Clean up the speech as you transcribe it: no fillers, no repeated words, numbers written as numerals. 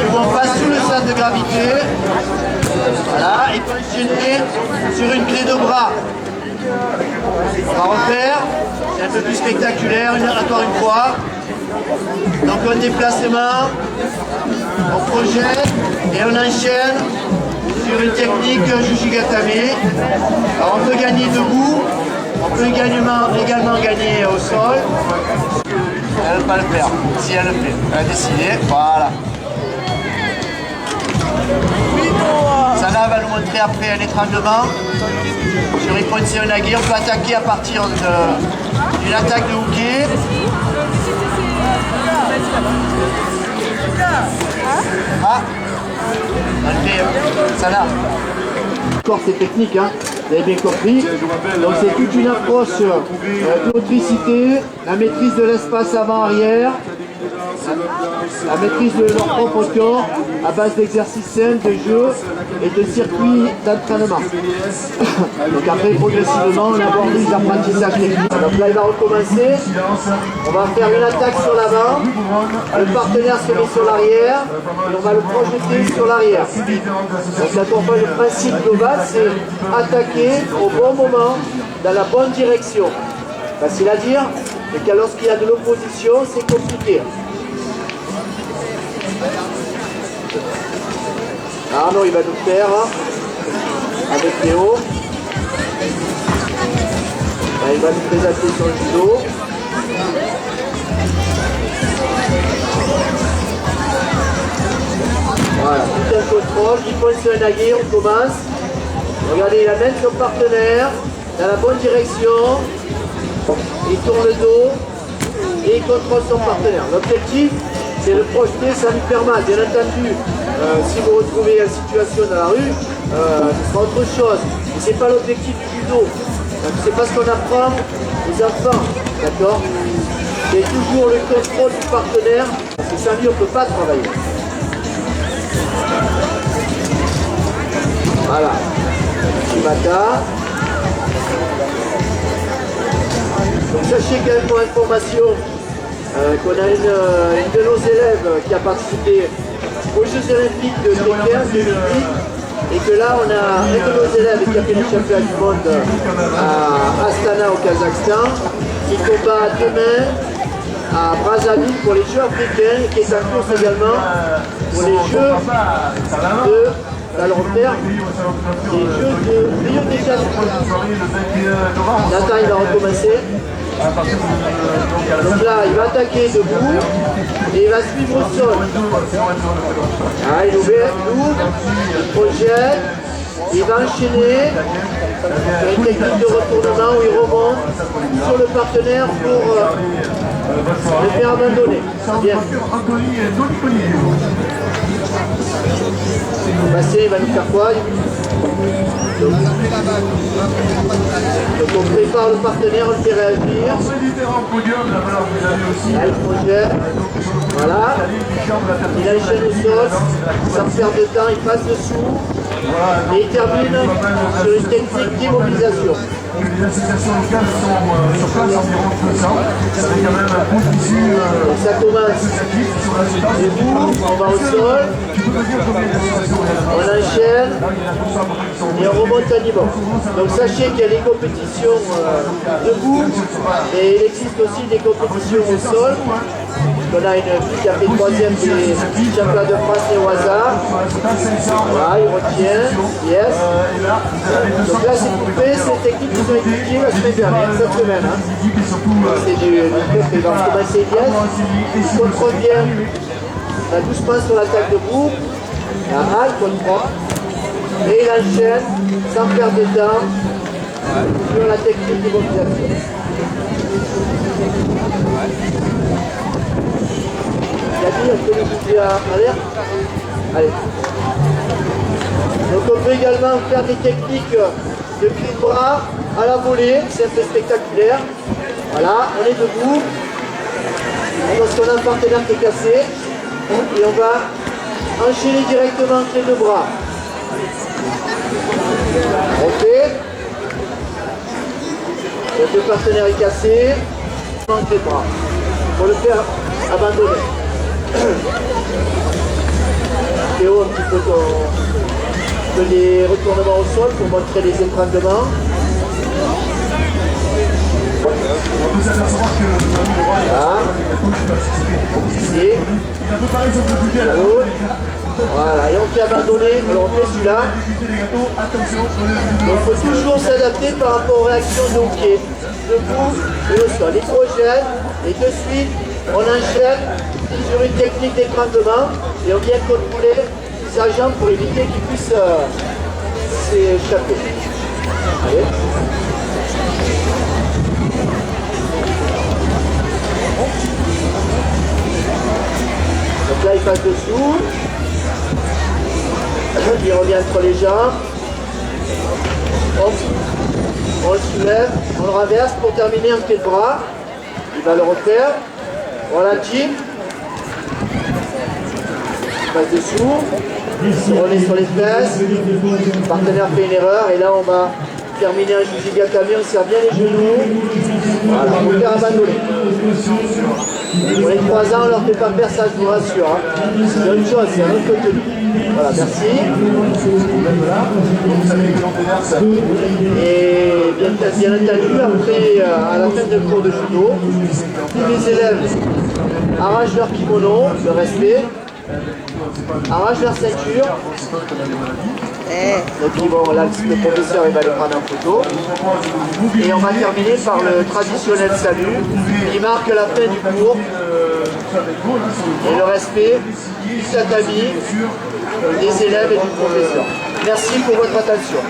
où on passe sous le centre de gravité. Voilà, et enchaîner sur une clé de bras. On va refaire, c'est un peu plus spectaculaire, encore une fois. Donc un déplacement, on projette et on enchaîne sur une technique Jujigatame. Alors on peut gagner debout, on peut également gagner au sol. Elle ne peut pas le faire, si elle le fait, elle a décidé, voilà. Sana va nous montrer après un étranglement sur Ippon Seoinage. On peut attaquer à partir d'une attaque de hooké. Ah, Sana. Encore ces techniques, hein. Vous avez bien compris. Donc c'est toute une approche de motricité, la maîtrise de l'espace avant-arrière, la maîtrise de leur propre corps à base d'exercices simples, de jeux et de circuits d'entraînement. Donc après progressivement on aborde les apprentissages techniques. Donc là il va recommencer, on va faire une attaque sur l'avant, le partenaire se met sur l'arrière et on va le projeter sur l'arrière. Donc là pour moi, le principe global c'est attaquer au bon moment, dans la bonne direction. Facile à dire, mais que lorsqu'il y a de l'opposition c'est compliqué. Arnaud il va nous faire avec Théo. Là, il va nous présenter son judo. Voilà, tout un contrôle, Ippon Seoinage, on commence. Regardez, il amène son partenaire dans la bonne direction. Il tourne le dos et il contrôle son partenaire. L'objectif, c'est de projeter, ça lui permet, bien entendu, si vous vous retrouvez en situation dans la rue, ce sera autre chose. Mais ce n'est pas l'objectif du judo. C'est pas ce qu'on apprend aux enfants, d'accord? C'est toujours le contrôle du partenaire, parce que sans lui, on ne peut pas travailler. Voilà. Shibata. Donc sachez quand même pour information qu'on a une de nos élèves qui a participé aux Jeux Olympiques de Pékin 2008 et que là on a un de nos élèves qui a fait le championnat du monde à Astana au Kazakhstan qui combat demain à Brazzaville pour les Jeux africains et qui est en course également pour les Jeux de alors les Jeux de Rio de Janeiro. Nathan il va recommencer. Donc là, il va attaquer debout et il va suivre au sol. Ah, il ouvre, il projette, il va enchaîner sur une technique de retournement où il remonte sur le partenaire pour le faire abandonner. Bien. Bastien, il va nous faire quoi? Donc on prépare le partenaire, on le fait réagir. Là il projette. Voilà. Il enchaîne au sol, sans perdre de temps, il passe dessous. Et il termine sur une technique d'immobilisation. Les associations locales sont sur place environ 200, avec quand même un gros tissu ça commence debout, on va au sol, on enchaîne et on remonte à niveau. Donc sachez qu'il y a des compétitions debout et il existe aussi des compétitions au sol. On a une fille qui a fait 3e des championnats de France et au hasard. Voilà, il retient. Yes. Donc là, c'est coupé, ces techniques qui sont étudiées la semaine dernière, cette semaine. Hein. C'est du fait qui va commencer yes. Il contrôle bien. On a doucement sur l'attaque de groupe. Là, il contrôle. Et il enchaîne sans perdre de temps sur la technique d'immobilisation. Est-ce que nous pouvons alerte? Allez. Donc on peut également faire des techniques de clé de bras à la volée, c'est un peu spectaculaire. Voilà, on est debout. Lorsqu'on a un partenaire qui est cassé, et on va enchaîner directement clé de bras. On fait. Donc le partenaire est cassé, clé de bras. Pour le faire abandonner. un petit peu les retournements au sol pour montrer les étranglements. On peut s'apercevoir que le roi Ici. est un peu pareil sur le budget là. Voilà, et on fait abandonner, alors on fait celui-là. Donc il faut toujours s'adapter par rapport aux réactions de pied, debout et au sol. L'hydrogène, et de suite, on enchaîne sur une technique d'écrasement et on vient contrôler sa jambe pour éviter qu'il puisse s'échapper. Allez. Donc là il passe dessous. Il revient entre les jambes. Hop. On le soulève, on le renverse pour terminer un pied de bras. Il va le refaire. Voilà, Jim. Il passe dessous. Il se remet sur les fesses. Le partenaire fait une erreur et là on va terminer un Jujigakami, on serre bien les genoux. Voilà, on peut faire abandonner. Pour les 3 ans, on leur fait pas faire ça, je vous rassure. Hein. C'est autre chose, c'est un autre côté. Voilà, merci. Et bien entendu, après, à la fin du cours de judo, tous les élèves arrachent leur kimono, le respect, arrachent leur ceinture. Donc ils vont, là, le professeur il va les prendre en photo. Et on va terminer par le traditionnel salut qui marque la fin du cours. Et le respect du tatami, des élèves et du professeur. Merci pour votre attention.